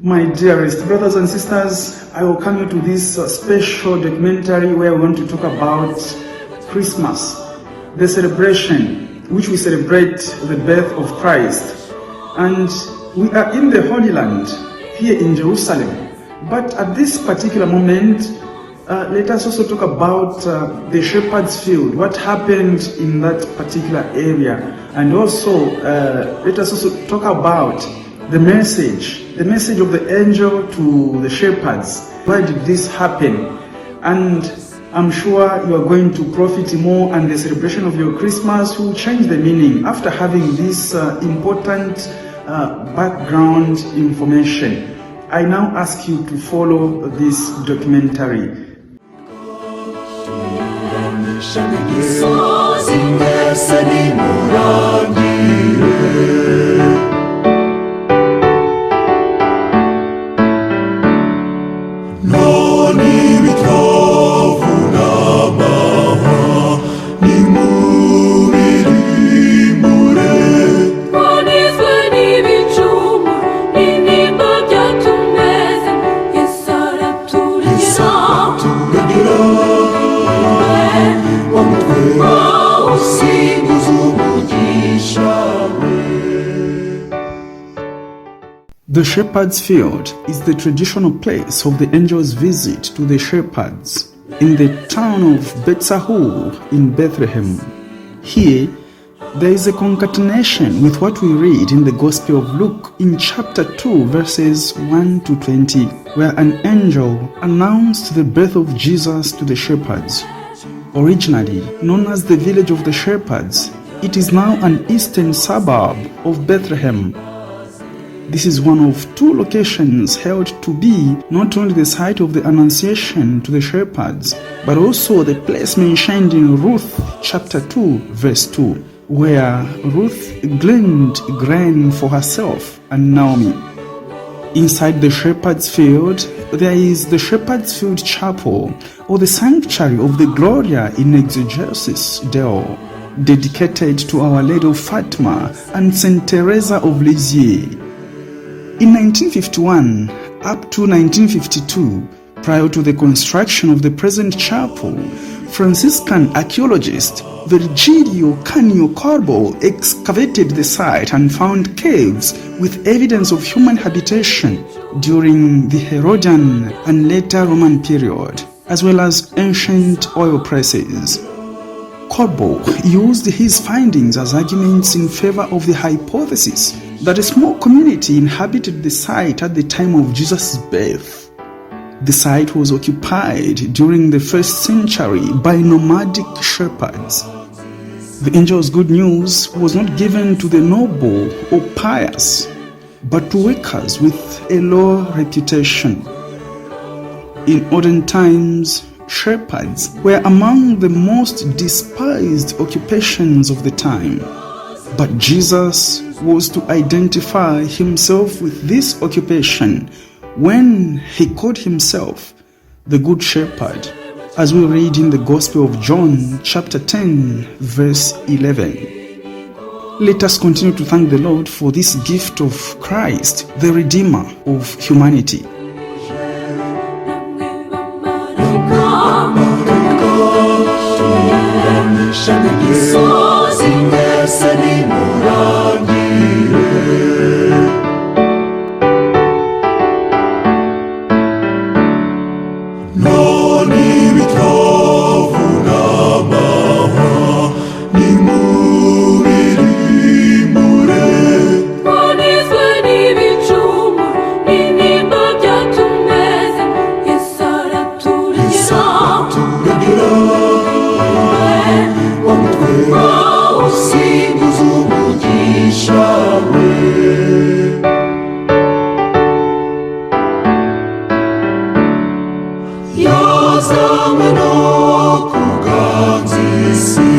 My dearest brothers and sisters, I welcome you to this special documentary where we want to talk about Christmas, the celebration which we celebrate the birth of Christ. And we are in the Holy Land, here in Jerusalem. But at this particular moment, let us also talk about the shepherd's field, what happened in that particular area. And also, let us also talk about the message of the angel to the shepherds. Why did this happen? And I'm sure you are going to profit more, and the celebration of your Christmas will change the meaning after having this important background information. I now ask you to follow this documentary. The shepherd's field is the traditional place of the angel's visit to the shepherds in the town of Bethlehem in Bethlehem. Here, there is a concatenation with what we read in the Gospel of Luke in chapter 2, verses 1 to 20, where an angel announced the birth of Jesus to the shepherds. Originally known as the village of the shepherds, it is now an eastern suburb of Bethlehem. This is one of two locations held to be not only the site of the Annunciation to the shepherds, but also the place mentioned in Ruth chapter 2, verse 2, where Ruth gleaned grain for herself and Naomi. Inside the shepherd's field, there is the shepherd's field chapel, or the sanctuary of the Gloria in Exegesis Deo, dedicated to Our Lady of Fatima and Saint Teresa of Lisieux. In 1951 up to 1952, prior to the construction of the present chapel, Franciscan archaeologist Virgilio Canio Corbo excavated the site and found caves with evidence of human habitation during the Herodian and later Roman period, as well as ancient oil presses. Corbo used his findings as arguments in favor of the hypothesis that a small community inhabited the site at the time of Jesus' birth. The site was occupied during the 1st century by nomadic shepherds. The angel's good news was not given to the noble or pious, but to workers with a low reputation. In olden times, shepherds were among the most despised occupations of the time. But Jesus was to identify himself with this occupation when he called himself the Good Shepherd, as we read in the Gospel of John chapter 10, verse 11. Let us continue to thank the Lord for this gift of Christ, the Redeemer of humanity. Yazamano kuganzisi